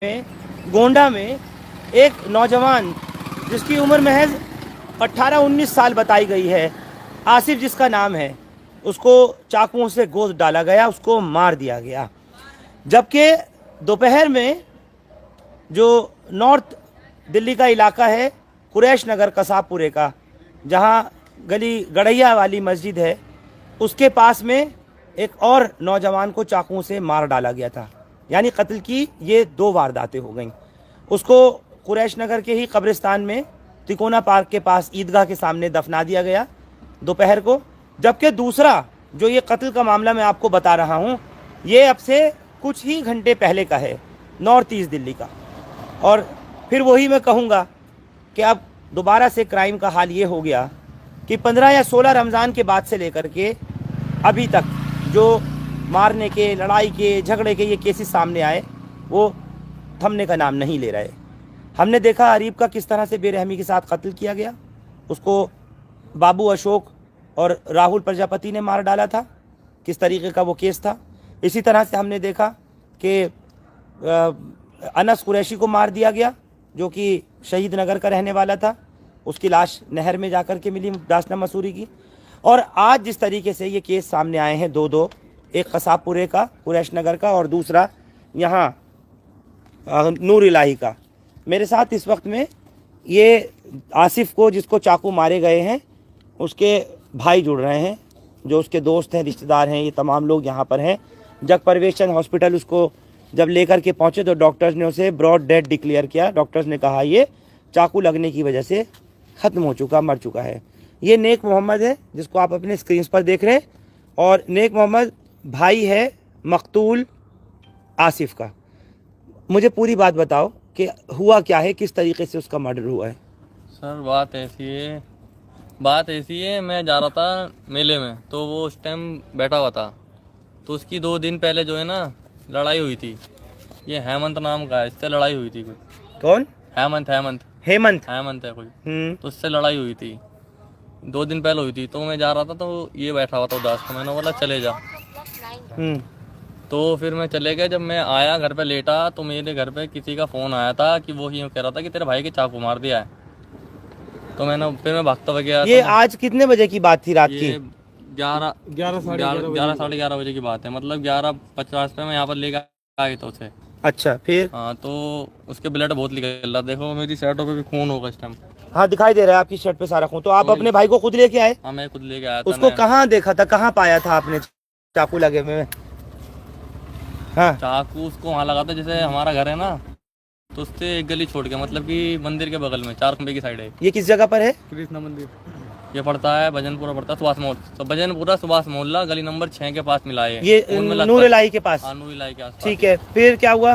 में गोंडा में एक नौजवान जिसकी उम्र महज 18-19 साल बताई गई है, आसिफ जिसका नाम है, उसको चाकुओं से गोद डाला गया, उसको मार दिया गया। जबकि दोपहर में जो नॉर्थ दिल्ली का इलाका है, कुरैश नगर कसाबपुरे का, जहां गली गड़ैया वाली मस्जिद है, उसके पास में एक और नौजवान को चाकुओं से मार डाला गया था। यानी कत्ल की ये 2 वारदातें हो गईं। उसको कुरैश नगर के ही कब्रिस्तान में तिकोना पार्क के पास ईदगाह के सामने दफना दिया गया दोपहर को। जबकि दूसरा जो ये कत्ल का मामला मैं आपको बता रहा हूँ, ये अब से कुछ ही घंटे पहले का है, नॉर्थ ईस्ट दिल्ली का। और फिर वही मैं कहूँगा कि अब दोबारा से क्राइम का हाल ये हो गया कि 15 या 16 रमज़ान के बाद से लेकर के अभी तक जो मारने के, लड़ाई के, झगड़े के ये केसेस सामने आए, वो थमने का नाम नहीं ले रहे। हमने देखा अरीब का किस तरह से बेरहमी के साथ कत्ल किया गया, उसको बाबू अशोक और राहुल प्रजापति ने मार डाला था, किस तरीके का वो केस था। इसी तरह से हमने देखा कि अनस कुरैशी को मार दिया गया, जो कि शहीद नगर का रहने वाला था, उसकी लाश नहर में जाकर के मिली दासना मसूरी की। और आज जिस तरीके से ये केस सामने आए हैं, दो, एक कसाबपुरे का, कुरैश नगर का, और दूसरा यहाँ नूर इलाही का। मेरे साथ इस वक्त में ये आसिफ को, जिसको चाकू मारे गए हैं, उसके भाई जुड़ रहे हैं, जो उसके दोस्त हैं, रिश्तेदार हैं, ये तमाम लोग यहाँ पर हैं। जब परवेशन हॉस्पिटल उसको जब लेकर के पहुँचे तो डॉक्टर्स ने उसे ब्रॉड डेड डिक्लेयर किया। डॉक्टर्स ने कहा ये चाकू लगने की वजह से ख़त्म हो चुका, मर चुका है। ये नेक मोहम्मद है, जिसको आप अपने स्क्रीन पर देख रहे हैं, और नेक मोहम्मद भाई है मकतूल आसिफ का। मुझे पूरी बात बताओ कि हुआ क्या है, किस तरीके से उसका मर्डर हुआ है। सर बात ऐसी है, मैं जा रहा था मेले में, तो वो उस टाइम बैठा हुआ था, तो उसकी 2 दिन पहले जो है ना लड़ाई हुई थी। ये हेमंत नाम का है, इससे लड़ाई हुई थी। कोई कौन? हेमंत है कोई। तो उससे लड़ाई हुई थी, 2 दिन पहले हुई थी। तो मैं जा रहा था, तो ये बैठा हुआ था उदास, तो मैंने बोला चले जा। तो फिर मैं चले गया। जब मैं आया घर पे लेटा, तो मेरे घर पे किसी का फोन आया था कि वो ही कह रहा था कि तेरे भाई के चाकू मार दिया है। तो फिर मैं भागता हुआ गया। ये आज कितने बजे की बात थी? रात की 11 साढ़े 11 बजे की बात है। मतलब 11:50 पे मैं यहाँ पर लेकर आया था उसे। अच्छा, फिर? हाँ, तो उसके ब्लड बहुत निकल रहा, देखो मेरी शर्टों पे भी खून होगा इस टाइम। हाँ, दिखाई दे रहा है आपकी शर्ट पे सारा खून। तो आप अपने भाई को खुद लेके आए? हाँ, मैं खुद लेके आया था। उसको कहाँ देखा था, कहाँ पाया था आपने चाकू लगे हुए? हाँ, चाकू उसको वहाँ लगा था, जैसे हमारा घर है ना, तो उससे एक गली छोड़ के, मतलब कि मंदिर के बगल में 4 खंबे की साइड है। ये किस जगह पर है? कृष्णा मंदिर। ये पड़ता है भजनपुरा, पड़ता है सुभाष मोहल्ला। तो भजनपुरा सुभाष मोहल्ला गली नंबर 6 के पास मिला है। ये नूर इलाही के पास? हाँ, नूर इलाही के आसपास। ठीक है, फिर क्या हुआ?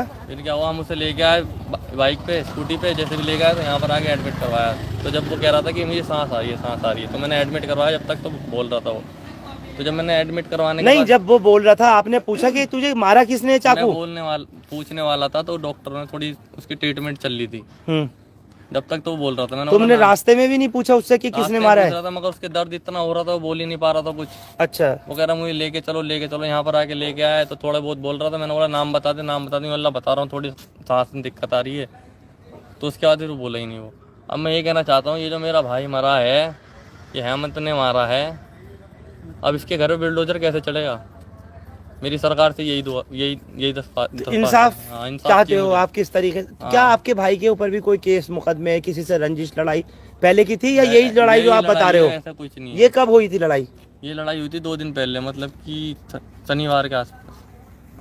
हम उसे लेके आए बाइक पे, स्कूटी पे, जैसे भी ले गए, तो यहाँ पर आके एडमिट करवाया। तो जब वो कह रहा था कि मुझे सांस आ रही है, तो मैंने एडमिट करवाया। जब तक तो बोल रहा था वो, तो जब मैंने एडमिट करवाने के बाद, जब वो बोल रहा था, आपने पूछा कि तुझे मारा किसने चाकू? पूछने वाला था, तो डॉक्टर ने थोड़ी उसकी ट्रीटमेंट चल रही थी। जब तक तो वो बोल रहा था। मैंने तुमने रास्ते में भी नहीं पूछा उससे कि किसने मारा है? मगर उसके दर्द इतना हो रहा था, वो बोल ही नहीं पा रहा था कुछ। अच्छा। वो कह रहा मुझे लेके चलो। यहाँ पर आके लेके आए, तो थोड़ा बहुत बोल रहा था। मैंने बोला नाम बता दे। अल्लाह बता रहा हूँ, थोड़ी सांस में दिक्कत आ रही है। तो उसके बाद फिर वो बोला ही नहीं वो। अब मैं ये कहना चाहता हूँ, ये जो मेरा भाई मरा है, ये हेमंत ने मारा है, अब इसके घर में बिल्डोजर कैसे चलेगा? मेरी सरकार से यही इंसाफ चाहते हो आप? किस तरीके से? क्या आपके भाई के ऊपर भी कोई केस मुकदमे, किसी से रंजिश लड़ाई पहले की थी, या यही लड़ाई जो आप बता रहे हो? ऐसा कुछ नहीं है। ये कब हुई थी लड़ाई? ये लड़ाई हुई थी 2 दिन पहले, मतलब कि शनिवार के आसपास।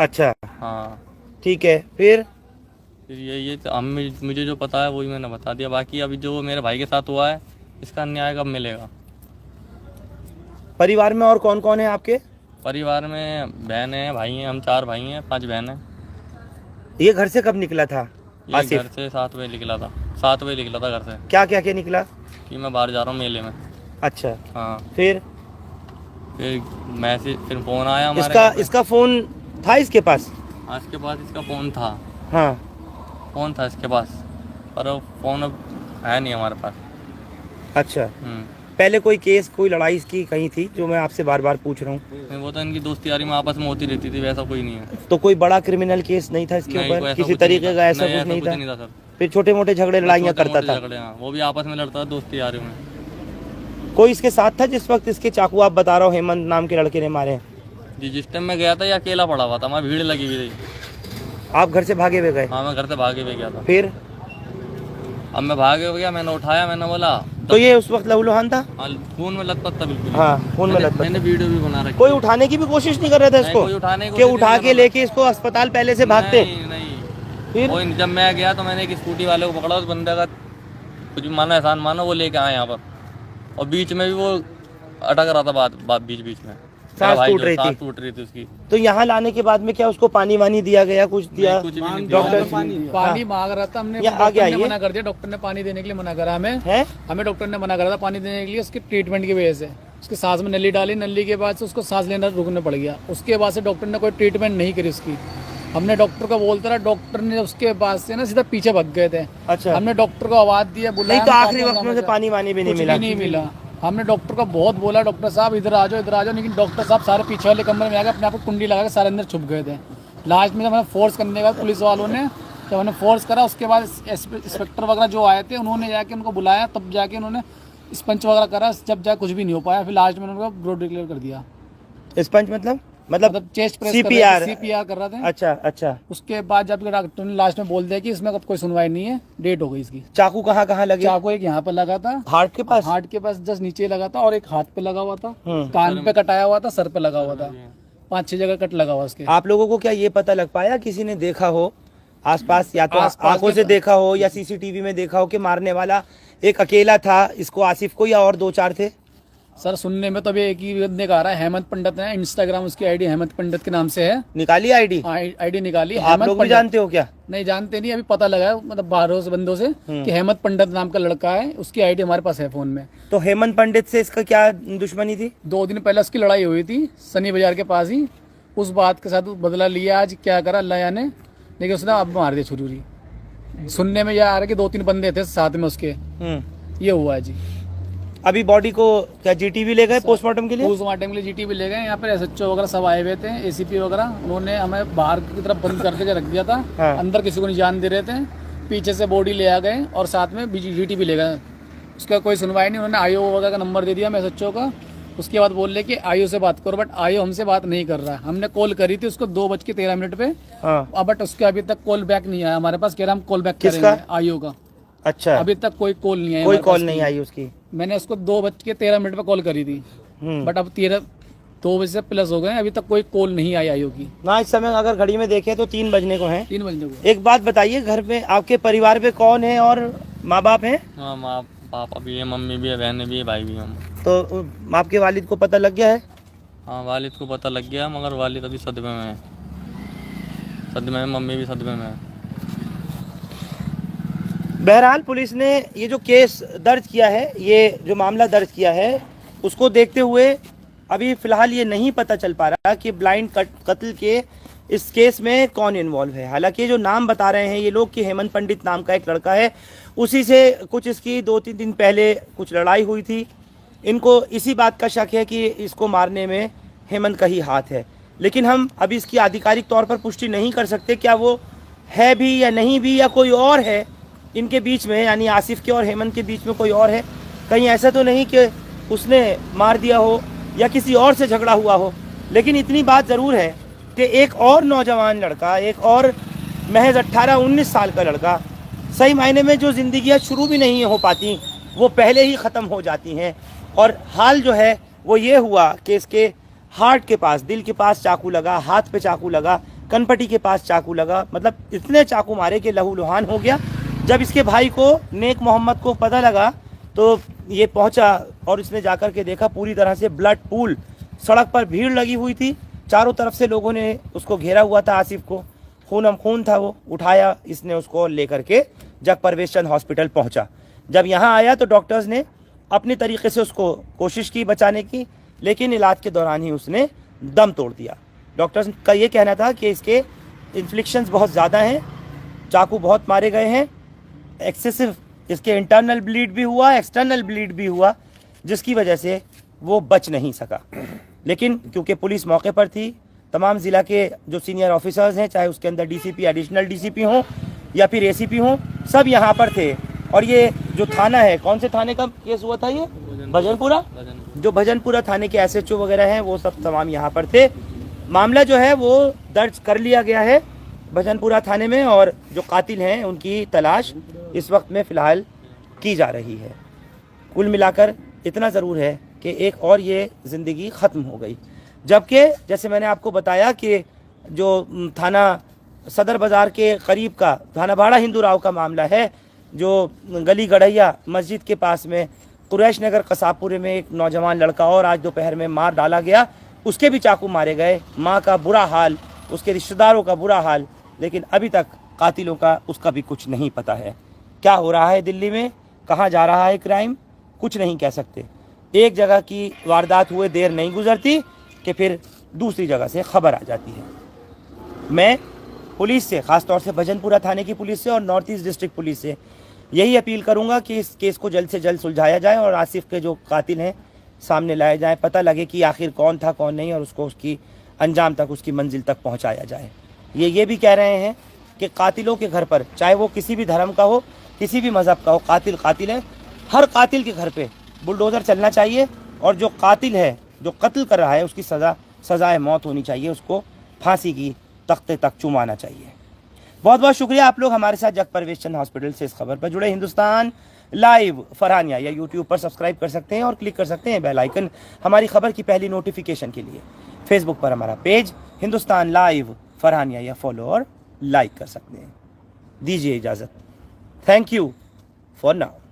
अच्छा, हाँ, ठीक है। फिर ये मुझे जो पता है वही मैंने बता दिया। बाकी अभी जो मेरे भाई के साथ हुआ है, इसका न्याय कब मिलेगा? परिवार में और कौन कौन है आपके? परिवार में बहन है, भाई हैं, हम 4 भाई हैं, 5 बहन हैं। ये घर से कब निकला था आसिफ? घर से 7 बजे निकला था। 7 बजे निकला था घर से। क्या निकला? कि मैं बाहर जा रहा हूँ मेले में। अच्छा, हाँ। फिर मैसेज, फिर फोन आया हमारे। इसका फोन था इसके पास? हाँ, इसके पास इसका फोन था। हाँ, फोन था इसके पास, पर वो फोन अब है नहीं हमारे पास। अच्छा। पहले कोई केस, कोई लड़ाई इसकी कहीं थी, जो मैं आपसे बार बार पूछ रहा हूँ? वो तो इनकी दोस्ती यारी में आपस में होती रहती थी, वैसा कोई नहीं है। तो कोई बड़ा क्रिमिनल केस नहीं था इसके नहीं, कोई ऊपर, ऐसा किसी कुछ नहीं तरीके था। का ऐसा नहीं, कुछ नहीं था? नहीं था सर। फिर छोटे मोटे झगड़े लड़ाइयाँ करता था? झगड़े, हाँ, वो भी आपस में लड़ता था दोस्ती यारी में। कोई इसके साथ था जिस वक्त इसके चाकू, आप बता रहा हो हेमंत नाम के लड़के ने मारे? जी, जिस टाइम मैं गया था ये अकेला पड़ा हुआ था, वहाँ भीड़ लगी हुई थी। आप घर से भागे हुए गए? हाँ, मैं घर से भागे हुए गया था। फिर? अब मैं भागे हुए गया, मैंने उठाया, मैंने बोला तो ये उस वक्त लहूलुहान था? हाँ, खून में लथपथ था बिल्कुल। हाँ, खून में लथपथ। मैंने वीडियो भी बना रखी। कोई उठाने की भी कोशिश नहीं कर रहा था इसको? कोई उठाने की कि कोशिश उठा नहीं के कर रहा। लेके इसको अस्पताल पहले से भागते? नहीं। फिर? वो जब मैं गया तो मैंने एक स्कूटी वाले को पकड़ा, उस बंदे का कुछ भी मानो एहसान मानो, वो लेके आए यहाँ पर, और बीच में भी वो अटक रहा था, बात बीच में सांस टूट रही थी उसकी। तो यहाँ लाने के बाद में क्या उसको पानी वानी दिया गया, कुछ दिया? कुछ भी नहीं दिया। डॉक्टर पानी मांग रहा था, हमने डॉक्टर ने मना कर दिया, डॉक्टर ने पानी देने के लिए मना करा है? हमें डॉक्टर ने मना करा था पानी देने के लिए, उसके ट्रीटमेंट की वजह से। उसके सांस में नली डाली, नली के बाद से उसको सांस लेना रुकने पड़ गया। उसके बाद से डॉक्टर ने कोई ट्रीटमेंट नहीं करी उसकी। हमने डॉक्टर को बोलता रहा, डॉक्टर ने उसके बाद से ना सीधा पीछे भाग गए थे। अच्छा। हमने डॉक्टर को आवाज दिया, बुलाया, नहीं तो आखिरी वक्त में से पानी वानी भी नहीं मिला? हमने डॉक्टर को बहुत बोला, डॉक्टर साहब इधर आ जाओ, लेकिन डॉक्टर साहब सारे पीछे वाले कमरे में आ गए, अपने आप को कुंडी लगा के सारे अंदर छुप गए थे। लास्ट में जब हमें फोर्स करने के बाद पुलिस वालों ने, जब हमने फोर्स करा, उसके बाद इंस्पेक्टर वगैरह जो आए थे उन्होंने जाके उनको बुलाया, तब जाके उन्होंने स्पंच वगैरह करा, जब जाके कुछ भी नहीं हो पाया। फिर लास्ट में उन्होंने ब्रो डिक्लेयर कर दिया। स्पंच मतलब चेस्ट प्रेस सीपीआर कर रहे थे। अच्छा। उसके बाद जब डॉक्टर ने लास्ट में बोल दिया कि इसमें अब कोई सुनवाई नहीं है, डेट हो गई इसकी। चाकू कहाँ लगे? चाकू एक यहाँ पे लगा था, हार्ट के पास जस्ट नीचे लगा था, और एक हाथ पे लगा हुआ था, कान पे कटाया हुआ था, सर पे लगा हुआ था, 5-6 जगह कट लगा हुआ उसके। आप लोगों को क्या ये पता लग पाया, किसी ने देखा हो आसपास, या तो आंखों से देखा हो या सीसीटीवी में देखा हो कि मारने वाला एक अकेला था, इसको आसिफ को, या और 2-4 थे? सर सुनने में तो अभी एक ही बंदे का आ रहा है, हेमंत पंडित है, इंस्टाग्राम उसकी आईडी हेमंत पंडित के नाम से है। निकाली आईडी? आईडी निकाली। तो आप लोग भी जानते हो क्या? नहीं जानते नहीं, अभी पता लगा है, मतलब बाहरों से बंदों से कि हेमंत पंडित नाम का लड़का है, उसकी आईडी हमारे पास है फोन में। तो हेमंत पंडित से इसका क्या दुश्मनी थी? 2 दिन पहले उसकी लड़ाई हुई थी सनी बाजार के पास ही, उस बात के साथ बदला लिया। आज क्या करा अल्लाह जाने, लेकिन उसने अब मार दिया छुरी। सुनने में यह आ रहा है कि 2-3 बंदे थे साथ में उसके, ये हुआ है जी। अभी बॉडी को क्या जीटीवी ले गए पोस्टमार्टम के लिए? पोस्टमार्टम के लिए जीटीवी ले गए। यहाँ पर एसएचओ वगैरह सब आए हुए थे, एसीपी वगैरह, उन्होंने हमें बाहर की तरफ बंद करके रख दिया था। हाँ। अंदर किसी को नहीं जान दे रहे थे। पीछे से बॉडी ले आ गए और साथ में जीटीवी ले गए। उसका कोई सुनवाई नहीं। उन्होंने आईओ वगैरह का नंबर दे दिया हमें एसएचओ का। उसके बाद बोल रहे कि आईओ से बात करो, बट आईओ हमसे बात नहीं कर रहा है। हमने कॉल करी थी उसको 2:13 पे, बट उसके अभी तक कॉल बैक नहीं आया हमारे पास। कह रहा हम कॉल बैक करेंगे आईओ का। अच्छा, अभी तक कोई कॉल नहीं आया, कोई कॉल नहीं आई उसकी। मैंने उसको 2:13 पे कॉल करी थी, बट अब 2 बजे से प्लस हो गए, अभी तक कोई कॉल नहीं आई आईओ की। ना इस समय अगर घड़ी में देखें तो 3 बजने को हैं। 3 बजने को। एक बात बताइए, घर में आपके परिवार पे कौन है और माँ बाप हैं? हाँ, माँ पापा भी है, मम्मी भी है, बहनें भी है, भाई भी हम। तो आपके वालिद को पता लग गया है? हाँ, वालिद को पता लग गया, मगर वालिद अभी सदमे में है। सदमे में, मम्मी भी सदमे में है। बहरहाल पुलिस ने ये जो केस दर्ज किया है, ये जो मामला दर्ज किया है, उसको देखते हुए अभी फ़िलहाल ये नहीं पता चल पा रहा कि ब्लाइंड कत्ल के इस केस में कौन इन्वॉल्व है। हालांकि जो नाम बता रहे हैं ये लोग कि हेमंत पंडित नाम का एक लड़का है, उसी से कुछ इसकी 2-3 दिन पहले कुछ लड़ाई हुई थी। इनको इसी बात का शक है कि इसको मारने में हेमंत का ही हाथ है, लेकिन हम अभी इसकी आधिकारिक तौर पर पुष्टि नहीं कर सकते क्या वो है भी या नहीं भी, या कोई और है इनके बीच में, यानी आसिफ के और हेमंत के बीच में कोई और है। कहीं ऐसा तो नहीं कि उसने मार दिया हो या किसी और से झगड़ा हुआ हो। लेकिन इतनी बात ज़रूर है कि एक और नौजवान लड़का, एक और महज 18-19 साल का लड़का, सही मायने में जो ज़िंदगियाँ शुरू भी नहीं हो पाती वो पहले ही ख़त्म हो जाती हैं। और हाल जो है वो ये हुआ कि इसके हार्ट के पास, दिल के पास चाकू लगा, हाथ पे चाकू लगा, कनपटी के पास चाकू लगा, मतलब इतने चाकू मारे कि लहूलुहान हो गया। जब इसके भाई को, नेक मोहम्मद को पता लगा तो ये पहुंचा और इसने जाकर के देखा पूरी तरह से ब्लड पूल, सड़क पर भीड़ लगी हुई थी, चारों तरफ से लोगों ने उसको घेरा हुआ था। आसिफ को खून खून था, वो उठाया इसने उसको, लेकर के जग परवेश चंद हॉस्पिटल पहुंचा। जब यहाँ आया तो डॉक्टर्स ने अपनी तरीके से उसको कोशिश की बचाने की, लेकिन इलाज के दौरान ही उसने दम तोड़ दिया। डॉक्टर्स का ये कहना था कि इसके इन्फ्लिक्शंस बहुत ज़्यादा हैं, चाकू बहुत मारे गए हैं, एक्सेसिव इसके इंटरनल ब्लीड भी हुआ, एक्सटर्नल ब्लीड भी हुआ, जिसकी वजह से वो बच नहीं सका। लेकिन क्योंकि पुलिस मौके पर थी, तमाम ज़िला के जो सीनियर ऑफिसर्स हैं, चाहे उसके अंदर डीसीपी, एडिशनल डीसीपी हों या फिर एसीपी हों, सब यहाँ पर थे। और ये जो थाना है, कौन से थाने का केस हुआ था ये? भजनपुरा। जो भजनपुरा थाने के एसएचओ वगैरह हैं वो सब तमाम यहाँ पर थे। मामला जो है वो दर्ज कर लिया गया है भजनपुरा थाने में, और जो कातिल हैं उनकी तलाश इस वक्त में फ़िलहाल की जा रही है। कुल मिलाकर इतना ज़रूर है कि एक और ये ज़िंदगी ख़त्म हो गई। जबकि जैसे मैंने आपको बताया कि जो थाना सदर बाज़ार के करीब का थाना भाड़ा हिंदू राव का मामला है, जो गली गढ़ैया मस्जिद के पास में कुरैश नगर कसाबपुरे में एक नौजवान लड़का और आज दोपहर में मार डाला गया, उसके भी चाकू मारे गए। माँ का बुरा हाल, उसके रिश्तेदारों का बुरा हाल, लेकिन अभी तक कातिलों का उसका भी कुछ नहीं पता है। क्या हो रहा है दिल्ली में, कहाँ जा रहा है क्राइम, कुछ नहीं कह सकते। एक जगह की वारदात हुए देर नहीं गुजरती कि फिर दूसरी जगह से खबर आ जाती है। मैं पुलिस से, ख़ासतौर से भजनपुरा थाने की पुलिस से और नॉर्थ ईस्ट डिस्ट्रिक्ट पुलिस से यही अपील करूंगा कि इस केस को जल्द से जल्द सुलझाया जाए और आसिफ के जो कातिल हैं सामने लाए जाएं, पता लगे कि आखिर कौन था कौन नहीं, और उसको उसकी अंजाम तक, उसकी मंजिल तक पहुंचाया जाए। ये भी कह रहे हैं कि कातिलों के घर पर, चाहे वो किसी भी धर्म का हो, किसी भी मज़हब का हो, कातिल कातिल है। हर कातिल के घर पर बुलडोज़र चलना चाहिए, और जो कातिल है, जो कत्ल कर रहा है, उसकी सज़ाए मौत होनी चाहिए, उसको फांसी की तख्ते तक चुमाना चाहिए। बहुत बहुत शुक्रिया आप लोग हमारे साथ जग परवेश चंद हॉस्पिटल से इस खबर पर जुड़े। हिंदुस्तान लाइव फरहानिया या यूट्यूब पर सब्सक्राइब कर सकते हैं और क्लिक कर सकते हैं बेल आइकन हमारी खबर की पहली नोटिफिकेशन के लिए। फेसबुक पर हमारा पेज हिंदुस्तान लाइव फरहानिया या फॉलो और लाइक कर सकते हैं। दीजिए इजाज़त। Thank you for now.